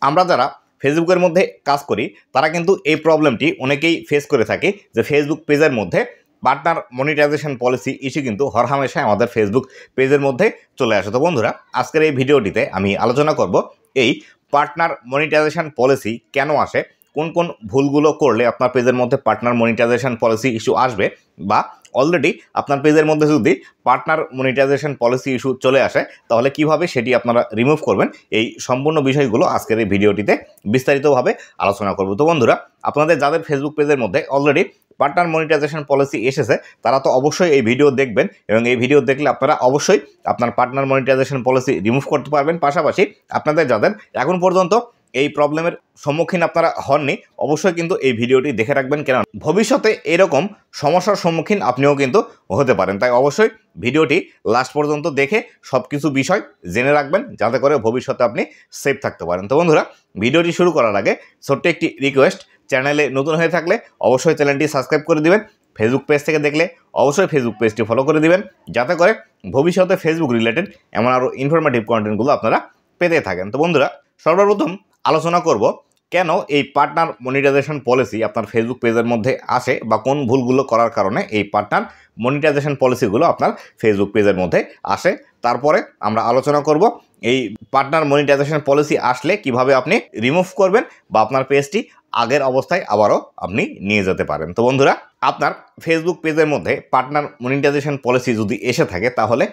আমরা যারা ফেসবুকের মধ্যে কাজ করি তারা কিন্তু এই প্রবলেমটি অনেকেই ফেস করে থাকি যে ফেসবুক পেজের মধ্যে পার্টনার মনিটাইজেশন পলিসি ইস্যু কিন্তু হরহামেশাই আমাদের ফেসবুক পেজের মধ্যে চলে আসে। তো বন্ধুরা, আজকের এই ভিডিওটিতে আমি আলোচনা করব এই পার্টনার মনিটাইজেশন পলিসি কেন আসে, কোন কোন ভুলগুলো করলে আপনার পেজের মধ্যে পার্টনার মনিটাইজেশন পলিসি ইস্যু আসবে, বা অলরেডি আপনার পেজের মধ্যে যদি পার্টনার মনিটাইজেশন পলিসি ইস্যু চলে আসে তাহলে কিভাবে সেটি আপনারা রিমুভ করবেন। এই সম্পূর্ণ বিষয়গুলো আজকের এই ভিডিওটিতে বিস্তারিতভাবে আলোচনা করব। তো বন্ধুরা, আপনাদের যাদের ফেসবুক পেজের মধ্যে অলরেডি পার্টনার মনিটাইজেশন পলিসি এসেছে তারা তো অবশ্যই এই ভিডিও দেখবেন, এবং এই ভিডিও দেখলে আপনারা অবশ্যই আপনার পার্টনার মনিটাইজেশন পলিসি রিমুভ করতে পারবেন। পাশাপাশি আপনাদের যাদের এখন পর্যন্ত এই প্রবলেমের সম্মুখীন আপনারা হননি অবশ্যই কিন্তু এই ভিডিওটি দেখে রাখবেন, কেন ভবিষ্যতে এরকম সমস্যার সম্মুখীন আপনিও কিন্তু হতে পারেন। তাই অবশ্যই ভিডিওটি লাস্ট পর্যন্ত দেখে সব কিছু বিষয় জেনে রাখবেন যাতে করে ভবিষ্যতে আপনি সেফ থাকতে পারেন। তো বন্ধুরা, ভিডিওটি শুরু করার আগে ছোট্ট একটি রিকোয়েস্ট, চ্যানেলে নতুন হয়ে থাকলে অবশ্যই চ্যানেলটি সাবস্ক্রাইব করে দিবেন, ফেসবুক পেজ থেকে দেখলে অবশ্যই ফেসবুক পেজটি ফলো করে দিবেন যাতে করে ভবিষ্যতে ফেসবুক রিলেটেড এমন আরও ইনফরমেটিভ কন্টেন্টগুলো আপনারা পেতে থাকেন। তো বন্ধুরা, সর্বপ্রথম আলোচনা করব কেন এই পার্টনার মনিটাইজেশন পলিসি আপনার ফেসবুক পেজের মধ্যে আসে, বা কোন ভুলগুলো করার কারণে এই পার্টনার মনিটাইজেশন পলিসিগুলো আপনার ফেসবুক পেজের মধ্যে আসে। তারপরে আমরা আলোচনা করব এই পার্টনার মনিটাইজেশন পলিসি আসলে কিভাবে আপনি রিমুভ করবেন বা আপনার পেজটি আগের অবস্থায় আবারও আপনি নিয়ে যেতে পারেন। তো বন্ধুরা, আপনার ফেসবুক পেজের মধ্যে পার্টনার মনিটাইজেশন পলিসি যদি এসে থাকে তাহলে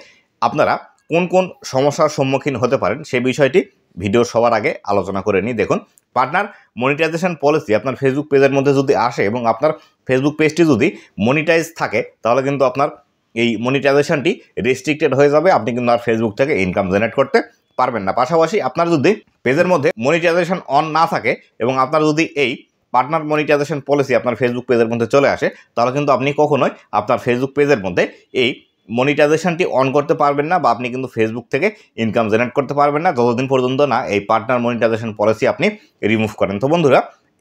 আপনারা কোন কোন সমস্যার সম্মুখীন হতে পারেন সেই বিষয়টি ভিডিও সবার আগে আলোচনা করে নিই। দেখুন, পার্টনার মনিটাইজেশন পলিসি আপনার ফেসবুক পেজের মধ্যে যদি আসে এবং আপনার ফেসবুক পেজটি যদি মনিটাইজ থাকে তাহলে কিন্তু আপনার এই মনিটাইজেশনটি রেস্ট্রিক্টেড হয়ে যাবে, আপনি কিন্তু আর ফেসবুক থেকে ইনকাম জেনারেট করতে পারবেন না। পাশাপাশি আপনার যদি পেজের মধ্যে মনিটাইজেশন অন না থাকে এবং আপনার যদি এই পার্টনার মনিটাইজেশন পলিসি আপনার ফেসবুক পেজের মধ্যে চলে আসে তাহলে কিন্তু আপনি কখনোই আপনার ফেসবুক পেজের মধ্যে এই মনিটাইজেশনটি অন করতে পারবেন না, বা আপনি কিন্তু ফেসবুক থেকে ইনকাম জেনারেট করতে পারবেন না যতদিন পর্যন্ত না এই পার্টনার মনিটাইজেশন পলিসি আপনি রিমুভ করেন। তো বন্ধুরা,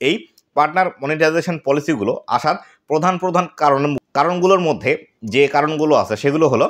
এই পার্টনার মনিটাইজেশন পলিসিগুলো আসার প্রধান কারণগুলোর মধ্যে যে কারণগুলো আছে সেগুলো হলো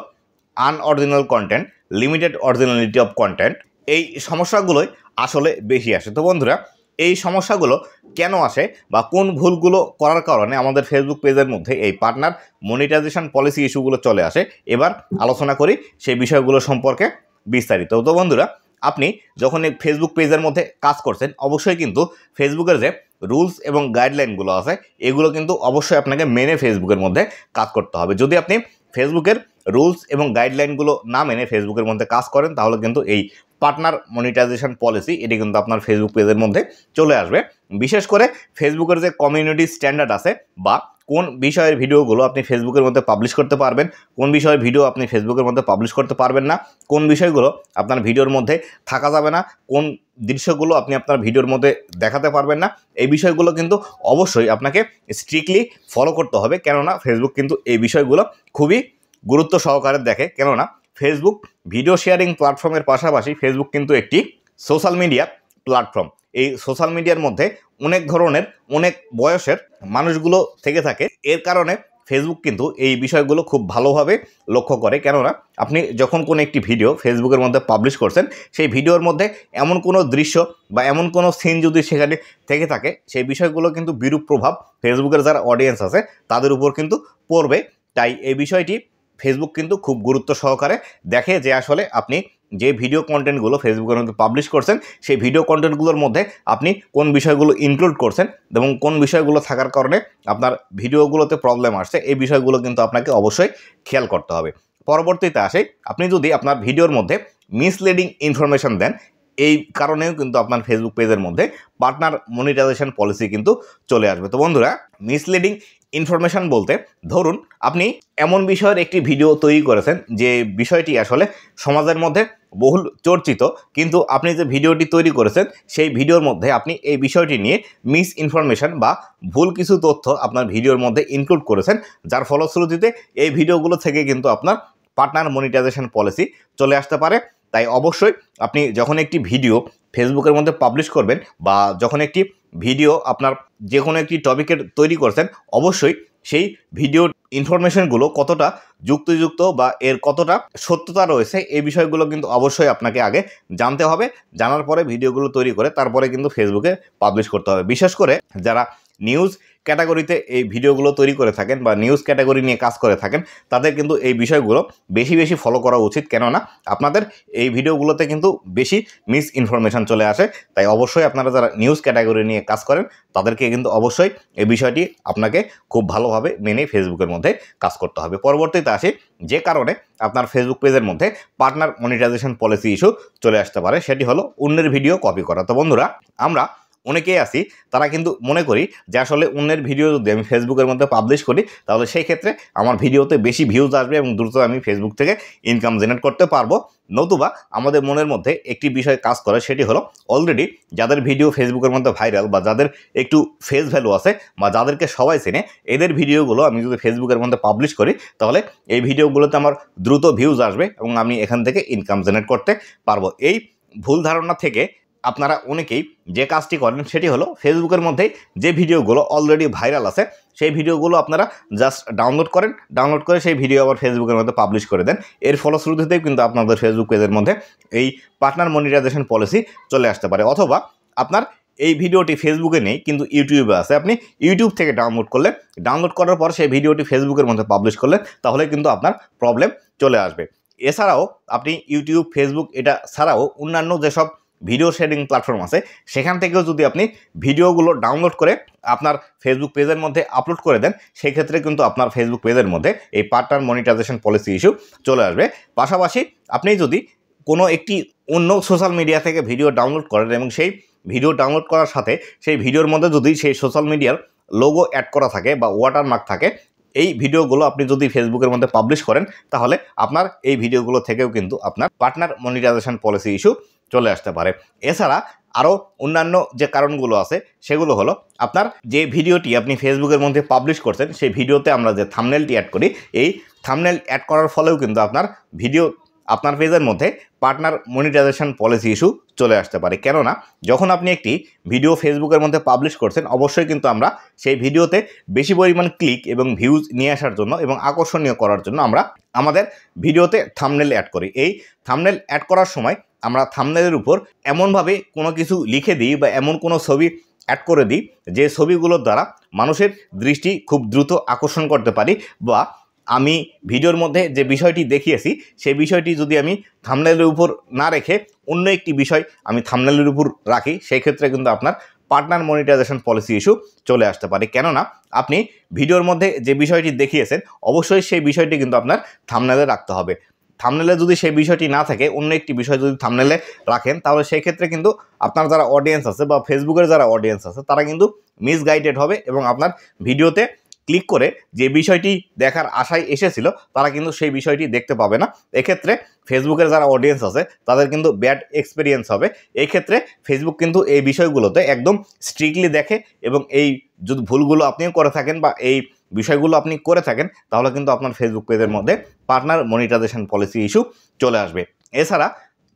unoriginal content, limited originality of content. এই সমস্যাগুলোই আসলে বেশি আসে। তো বন্ধুরা, এই সমস্যাগুলো কেন আসে বা কোন ভুলগুলো করার কারণে আমাদের ফেসবুক পেজের মধ্যে এই পার্টনার মনিটাইজেশন পলিসি ইস্যুগুলো চলে আসে, এবার আলোচনা করি সেই বিষয়গুলো সম্পর্কে বিস্তারিত। তো বন্ধুরা, আপনি যখন এই ফেসবুক পেজের মধ্যে কাজ করছেন অবশ্যই কিন্তু ফেসবুকের যে রুলস এবং গাইডলাইনগুলো আছে এগুলো কিন্তু অবশ্যই আপনাকে মেনে ফেসবুকের মধ্যে কাজ করতে হবে। যদি আপনি ফেসবুকের রুলস এবং গাইডলাইনগুলো না মেনে ফেসবুকের মধ্যে কাজ করেন তাহলে কিন্তু এই পার্টনার মনিটাইজেশন পলিসি এটি কিন্তু আপনার ফেসবুক পেজের মধ্যে চলে আসবে। বিশেষ করে ফেসবুকের যে কমিউনিটি স্ট্যান্ডার্ড আছে, বা কোন বিষয়ের ভিডিওগুলো আপনি ফেসবুকের মধ্যে পাবলিশ করতে পারবেন, কোন বিষয়ের ভিডিও আপনি ফেসবুকের মধ্যে পাবলিশ করতে পারবেন না, কোন বিষয়গুলো আপনার ভিডিওর মধ্যে থাকা যাবে না, কোন দৃশ্যগুলো আপনি আপনার ভিডিওর মধ্যে দেখাতে পারবেন না, এই বিষয়গুলো কিন্তু অবশ্যই আপনাকে স্ট্রিক্টলি ফলো করতে হবে। কেননা ফেসবুক কিন্তু এই বিষয়গুলো খুবই গুরুত্ব সহকারে দেখে। কেননা ফেসবুক ভিডিও শেয়ারিং প্ল্যাটফর্মের পাশাপাশি ফেসবুক কিন্তু একটি সোশ্যাল মিডিয়া প্ল্যাটফর্ম। এই সোশ্যাল মিডিয়ার মধ্যে অনেক ধরনের অনেক বয়সের মানুষগুলো থেকে থাকে, এর কারণে ফেসবুক কিন্তু এই বিষয়গুলো খুব ভালোভাবে লক্ষ্য করে। কেননা আপনি যখন কোনো একটি ভিডিও ফেসবুকের মধ্যে পাবলিশ করছেন সেই ভিডিওর মধ্যে এমন কোনো দৃশ্য বা এমন কোনো সিন যদি সেখানে থেকে থাকে সেই বিষয়গুলো কিন্তু বিরূপ প্রভাব ফেসবুকের যারা অডিয়েন্স আছে তাদের উপর কিন্তু পড়বে। তাই এই বিষয়টি ফেসবুক কিন্তু খুব গুরুত্ব সহকারে দেখে যে আসলে আপনি যে ভিডিও কন্টেন্টগুলো ফেসবুকের মধ্যে পাবলিশ করছেন সেই ভিডিও কন্টেন্টগুলোর মধ্যে আপনি কোন বিষয়গুলো ইনক্লুড করছেন এবং কোন বিষয়গুলো থাকার কারণে আপনার ভিডিওগুলোতে প্রবলেম আসছে, এই বিষয়গুলো কিন্তু আপনাকে অবশ্যই খেয়াল করতে হবে। পরবর্তীতে আসে, আপনি যদি আপনার ভিডিওর মধ্যে মিসলিডিং ইনফরমেশন দেন এই কারণেও কিন্তু আপনার ফেসবুক পেজের মধ্যে পার্টনার মনিটাইজেশন পলিসি কিন্তু চলে আসবে। তো বন্ধুরা, মিসলিডিং ইনফরমেশন বলতে ধরুন আপনি এমন বিষয়ের একটি ভিডিও তৈরি করেছেন যে বিষয়টি আসলে সমাজের মধ্যে বহুল চর্চিত, কিন্তু আপনি যে ভিডিওটি তৈরি করেছেন সেই ভিডিওর মধ্যে আপনি এই বিষয়টি নিয়ে মিস ইনফরমেশন বা ভুল কিছু তথ্য আপনার ভিডিওর মধ্যে ইনক্লুড করেছেন, যার ফলশ্রুতিতে এই ভিডিওগুলো থেকে কিন্তু আপনার পার্টনার মনিটাইজেশন পলিসি চলে আসতে পারে। তাই অবশ্যই আপনি যখন একটি ভিডিও ফেসবুকের মধ্যে পাবলিশ করবেন বা যখন একটি ভিডিও আপনার যে কোনো একটি টপিকের তৈরি করছেন অবশ্যই সেই ভিডিওর ইনফরমেশনগুলো কতটা যুক্তিযুক্ত বা এর কতটা সত্যতা রয়েছে এই বিষয়গুলো কিন্তু অবশ্যই আপনাকে আগে জানতে হবে। জানার পরে ভিডিওগুলো তৈরি করে তারপরে কিন্তু ফেসবুকে পাবলিশ করতে হবে। বিশেষ করে যারা নিউজ ক্যাটাগরিতে এই ভিডিওগুলো তৈরি করে থাকেন বা নিউজ ক্যাটাগরি নিয়ে কাজ করে থাকেন, তাদের কিন্তু এই বিষয়গুলো বেশি বেশি ফলো করা উচিত। কেননা আপনাদের এই ভিডিওগুলোতে কিন্তু বেশি মিস ইনফরমেশন চলে আসে। তাই অবশ্যই আপনারা যারা নিউজ ক্যাটাগরি নিয়ে কাজ করেন তাদেরকে কিন্তু অবশ্যই এই বিষয়টি আপনাকে খুব ভালোভাবে মেনে ফেসবুকের মধ্যে কাজ করতে হবে। পরবর্তীতে আসি যে কারণে আপনার ফেসবুক পেজের মধ্যে পার্টনার মনিটাইজেশন পলিসি ইস্যু চলে আসতে পারে, সেটি হলো অন্যের ভিডিও কপি করা। তো বন্ধুরা, আমরা অনেকেই আছি তারা কিন্তু মনে করি যে আসলে অন্যের ভিডিও যদি আমি ফেসবুকের মধ্যে পাবলিশ করি তাহলে সেই ক্ষেত্রে আমার ভিডিওতে বেশি ভিউজ আসবে এবং দ্রুত আমি ফেসবুক থেকে ইনকাম জেনারেট করতে পারবো। নতুবা আমাদের মনের মধ্যে একটি বিষয় কাজ করে, সেটি হলো অলরেডি যাদের ভিডিও ফেসবুকের মধ্যে ভাইরাল বা যাদের একটু ফেস ভ্যালু আছে বা যাদেরকে সবাই চেনে, এদের ভিডিওগুলো আমি যদি ফেসবুকের মধ্যে পাবলিশ করি তাহলে এই ভিডিওগুলোতে আমার দ্রুত ভিউজ আসবে এবং আমি এখান থেকে ইনকাম জেনারেট করতে পারবো। এই ভুল ধারণা থেকে আপনারা অনেকেই যে কাজটি করেন সেটি হলো ফেসবুকের মধ্যে যে ভিডিওগুলো অলরেডি ভাইরাল আছে সেই ভিডিওগুলো আপনারা জাস্ট ডাউনলোড করেন, ডাউনলোড করে সেই ভিডিও আবার ফেসবুকের মধ্যে পাবলিশ করে দেন। এর ফলশ্রুতিতেই কিন্তু আপনাদের ফেসবুক পেজের মধ্যে এই পার্টনার মনিটাইজেশন পলিসি চলে আসতে পারে। অথবা আপনার এই ভিডিওটি ফেসবুকে নেই কিন্তু ইউটিউবে আছে, আপনি ইউটিউব থেকে ডাউনলোড করলেন, ডাউনলোড করার পর সেই ভিডিওটি ফেসবুকের মধ্যে পাবলিশ করলেন, তাহলে কিন্তু আপনার প্রবলেম চলে আসবে। এছাড়াও আপনি ইউটিউব, ফেসবুক এটা ছাড়াও অন্যান্য যেসব ভিডিও শেয়ারিং প্ল্যাটফর্ম আছে সেখান থেকেও যদি আপনি ভিডিওগুলো ডাউনলোড করে আপনার ফেসবুক পেজের মধ্যে আপলোড করে দেন, সেই ক্ষেত্রে কিন্তু আপনার ফেসবুক পেজের মধ্যে এই পার্টনার মনিটাইজেশন পলিসি ইস্যু চলে আসবে। পাশাপাশি আপনি যদি কোনো একটি অন্য সোশ্যাল মিডিয়া থেকে ভিডিও ডাউনলোড করেন এবং সেই ভিডিও ডাউনলোড করার সাথে সেই ভিডিওর মধ্যে যদি সেই সোশ্যাল মিডিয়ার লোগো অ্যাড করা থাকে বা ওয়াটারমার্ক থাকে, এই ভিডিওগুলো আপনি যদি ফেসবুকের মধ্যে পাবলিশ করেন তাহলে আপনার এই ভিডিওগুলো থেকেও কিন্তু আপনার পার্টনার মনিটাইজেশন পলিসি ইস্যু চলে আসতে পারে। এছাড়া আরও অন্যান্য যে কারণগুলো আছে সেগুলো হলো আপনার যে ভিডিওটি আপনি ফেসবুকের মধ্যে পাবলিশ করছেন সেই ভিডিওতে আমরা যে থাম্বনেলটি অ্যাড করি, এই থাম্বনেল অ্যাড করার ফলেও কিন্তু আপনার ভিডিও আপনার পেজের মধ্যে পার্টনার মনিটাইজেশন পলিসি ইস্যু চলে আসতে পারে। কেননা যখন আপনি একটি ভিডিও ফেসবুকের মধ্যে পাবলিশ করছেন অবশ্যই কিন্তু আমরা সেই ভিডিওতে বেশি পরিমাণ ক্লিক এবং ভিউজ নিয়ে আসার জন্য এবং আকর্ষণীয় করার জন্য আমরা আমাদের ভিডিওতে থাম্বনেল অ্যাড করি। এই থাম্বনেল অ্যাড করার সময় আমরা থাম্বনেলের উপর এমনভাবে কোনো কিছু লিখে দিই বা এমন কোনো ছবি অ্যাড করে দিই যে ছবিগুলোর দ্বারা মানুষের দৃষ্টি খুব দ্রুত আকর্ষণ করতে পারি, বা আমি ভিডিওর মধ্যে যে বিষয়টি দেখিয়েছি সেই বিষয়টি যদি আমি থাম্বনেলের উপর না রেখে অন্য একটি বিষয় আমি থাম্বনেলের উপর রাখি, সেই ক্ষেত্রে কিন্তু আপনার পার্টনার মনিটাইজেশন পলিসি ইস্যু চলে আসতে পারে। কেননা আপনি ভিডিওর মধ্যে যে বিষয়টি দেখিয়েছেন অবশ্যই সেই বিষয়টি কিন্তু আপনার থাম্বনেলে রাখতে হবে। থাম্বনেলে যদি সেই বিষয়টি না থাকে অন্য একটি বিষয় যদি থাম্বনেলে রাখেন তাহলে সেই ক্ষেত্রে কিন্তু আপনার যারা অডিয়েন্স আছে বা ফেসবুকের যারা অডিয়েন্স আছে তারা কিন্তু মিসগাইডেড হবে এবং আপনার ভিডিওতে ক্লিক করে যে বিষয়টি দেখার আশায় এসেছিল তারা কিন্তু সেই বিষয়টি দেখতে পাবে না। এক্ষেত্রে ফেসবুকের যারা অডিয়েন্স আছে তাদের কিন্তু ব্যাড এক্সপিরিয়েন্স হবে। এই ক্ষেত্রে ফেসবুক কিন্তু এই বিষয়গুলোতে একদম স্ট্রিক্টলি দেখে এবং এই যদি ভুলগুলো আপনিও করে থাকেন বা এই বিষয়গুলো আপনি করে থাকেন তাহলে কিন্তু আপনার ফেসবুক পেজের মধ্যে পার্টনার মনিটাইজেশন পলিসি ইস্যু চলে আসবে। এছাড়া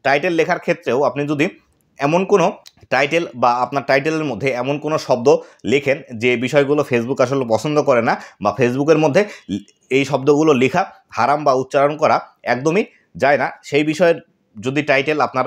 টাইটেল লেখার ক্ষেত্রেও আপনি যদি এমন কোনো টাইটেল বা আপনার টাইটেলের মধ্যে এমন কোনো শব্দ লেখেন যে বিষয়গুলো ফেসবুক আসলে পছন্দ করে না বা ফেসবুকের মধ্যে এই শব্দগুলো লেখা হারাম বা উচ্চারণ করা একদমই যায় না, সেই বিষয়ের যদি টাইটেল আপনার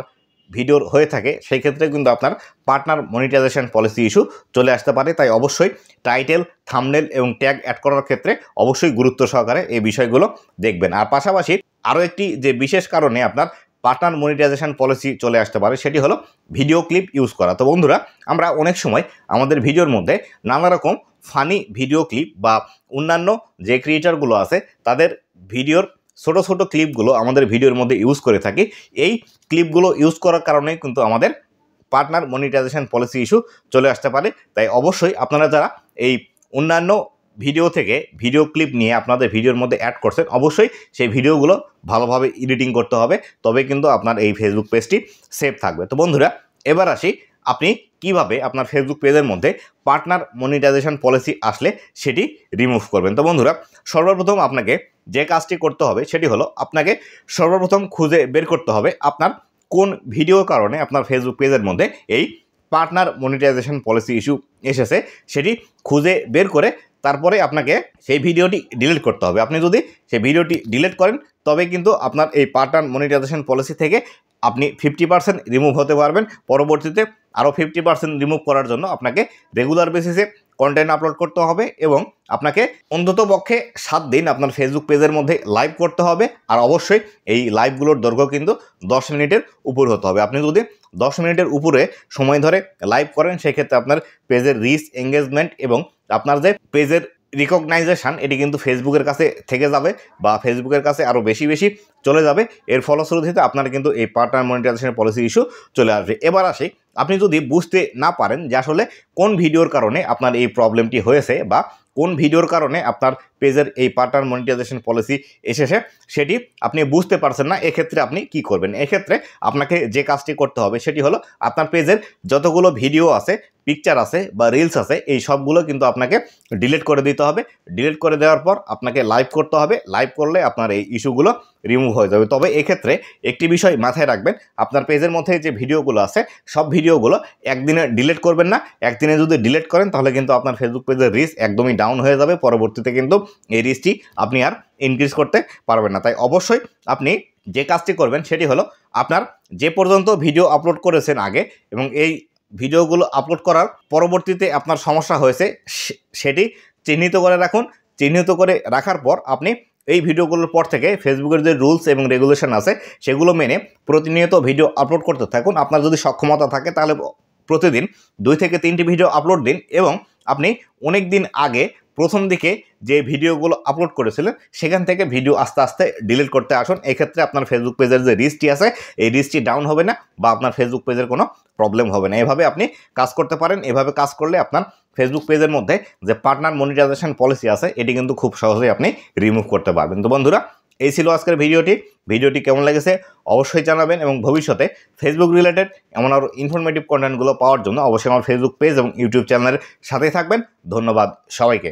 ভিডিওর হয়ে থাকে সেই ক্ষেত্রে কিন্তু আপনার পার্টনার মনিটাইজেশন পলিসি ইস্যু চলে আসতে পারে। তাই অবশ্যই টাইটেল, থাম্বনেল এবং ট্যাগ অ্যাড করার ক্ষেত্রে অবশ্যই গুরুত্ব সহকারে এই বিষয়গুলো দেখবেন। আর পাশাপাশি আরও একটি যে বিশেষ কারণে আপনার পার্টনার মনিটাইজেশন পলিসি চলে আসতে পারে সেটি হলো ভিডিও ক্লিপ ইউজ করা। তো বন্ধুরা, আমরা অনেক সময় আমাদের ভিডিওর মধ্যে নানা রকম ফানি ভিডিও ক্লিপ বা অন্যান্য যে ক্রিয়েটারগুলো আছে তাদের ভিডিওর ছোট ছোট ক্লিপগুলো আমাদের ভিডিওর মধ্যে ইউজ করে থাকি। এই ক্লিপগুলো ইউজ করার কারণে কিন্তু আমাদের পার্টনার মনিটাইজেশন পলিসি ইস্যু চলে আসতে পারে। তাই অবশ্যই আপনারা যারা এই অন্যান্য ভিডিও থেকে ভিডিও ক্লিপ নিয়ে আপনাদের ভিডিওর মধ্যে অ্যাড করছেন অবশ্যই সেই ভিডিওগুলো ভালোভাবে এডিটিং করতে হবে, তবে কিন্তু আপনার এই ফেসবুক পেজটি সেভ থাকবে। তো বন্ধুরা, এবার আসি আপনি কিভাবে আপনার ফেসবুক পেজের মধ্যে পার্টনার মনিটাইজেশন পলিসি আসলে সেটি রিমুভ করবেন। তো বন্ধুরা, সর্বপ্রথম আপনাকে যে কাজটি করতে হবে সেটি হলো আপনাকে সর্বপ্রথম খুঁজে বের করতে হবে আপনার কোন ভিডিওর কারণে আপনার ফেসবুক পেজের মধ্যে এই পার্টনার মনিটাইজেশন পলিসি ইস্যু এসেছে, সেটি খুঁজে বের করে তারপরে আপনাকে সেই ভিডিওটি ডিলিট করতে হবে। আপনি যদি সেই ভিডিওটি ডিলিট করেন তবে কিন্তু আপনার এই পার্টনার মনিটাইজেশন পলিসি থেকে আপনি 50% রিমুভ হতে পারবেন। পরবর্তীতে আরও 50% রিমুভ করার জন্য আপনাকে রেগুলার বেসিসে কন্টেন্ট আপলোড করতে হবে এবং আপনাকে অন্তত পক্ষে 7 দিন আপনার ফেসবুক পেজের মধ্যে লাইভ করতে হবে। আর অবশ্যই এই লাইভগুলোর দৈর্ঘ্য কিন্তু 10 মিনিটের উপর হতে হবে। আপনি যদি 10 মিনিটের উপরে সময় ধরে লাইভ করেন সেক্ষেত্রে আপনার পেজের রিচ, এঙ্গেজমেন্ট এবং আপনার যে পেজের রিকগনাইজেশন এটি কিন্তু ফেসবুকের কাছে থেকে যাবে বা ফেসবুকের কাছে আরও বেশি বেশি চলে যাবে। এর ফলশ্রুতিতে আপনার কিন্তু এই পার্টনার মনিটাইজেশন পলিসি ইস্যু চলে আসবে। এবার আসি, আপনি যদি বুঝতে না পারেন যে আসলে কোন ভিডিওর কারণে আপনার এই প্রবলেমটি হয়েছে বা কোন ভিডিওর কারণে আপনার পেজের এই পার্টনার মনিটাইজেশন পলিসি এসেছে সেটি আপনি বুঝতে পারছেন না, এক্ষেত্রে আপনি কি করবেন? এক্ষেত্রে আপনাকে যে কাজটি করতে হবে সেটি হলো আপনার পেজের যতগুলো ভিডিও আছে, পিকচার আছে বা রিলস আছে এই সবগুলো কিন্তু আপনাকে ডিলিট করে দিতে হবে। ডিলিট করে দেওয়ার পর আপনাকে লাইভ করতে হবে। লাইভ করলে আপনার এই ইস্যুগুলো রিমুভ হয়ে যাবে। তবে এক্ষেত্রে একটি বিষয় মাথায় রাখবেন, আপনার পেজের মধ্যে যে ভিডিওগুলো আছে সব ভিডিওগুলো একদিনে ডিলিট করবেন না। একদিনে যদি ডিলিট করেন তাহলে কিন্তু আপনার ফেসবুক পেজের রিচ একদমই ডাউন হয়ে যাবে। পরবর্তীতে কিন্তু এই রিচটি আপনি আর ইনক্রিজ করতে পারবেন না। তাই অবশ্যই আপনি যে কাজটি করবেন সেটি হলো আপনার যে পর্যন্ত ভিডিও আপলোড করেছেন আগে এবং এই ভিডিওগুলো আপলোড করার পরবর্তীতে আপনার সমস্যা হয়েছে সেটি চিহ্নিত করে রাখুন। চিহ্নিত করে রাখার পর আপনি এই ভিডিওগুলোর পর থেকে ফেসবুকের যে রুলস এবং রেগুলেশন আছে সেগুলো মেনে প্রতিনিয়ত ভিডিও আপলোড করতে থাকুন। আপনার যদি সক্ষমতা থাকে তাহলে প্রতিদিন 2 থেকে 3টি ভিডিও আপলোড দিন এবং আপনি অনেক দিন আগে প্রথম দিকে যে ভিডিওগুলো আপলোড করেছিলেন সেখান থেকে ভিডিও আস্তে আস্তে ডিলিট করতে আসুন। এক্ষেত্রে আপনার ফেসবুক পেজের যে রিচটি আছে এই রিচটি ডাউন হবে না বা আপনার ফেসবুক পেজের কোনো প্রবলেম হবে না। এভাবে আপনি কাজ করতে পারেন। এভাবে কাজ করলে আপনার ফেসবুক পেজের মধ্যে যে পার্টনার মনিটাইজেশন পলিসি আছে এটি কিন্তু খুব সহজেই আপনি রিমুভ করতে পারবেন। তো বন্ধুরা, এই ছিল আজকের ভিডিওটি কেমন লেগেছে অবশ্যই জানাবেন এবং ভবিষ্যতে ফেসবুক রিলেটেড এমন আরও ইনফরমেটিভ কন্টেন্টগুলো পাওয়ার জন্য অবশ্যই আমার ফেসবুক পেজ এবং ইউটিউব চ্যানেলের সাথেই থাকবেন। ধন্যবাদ সবাইকে।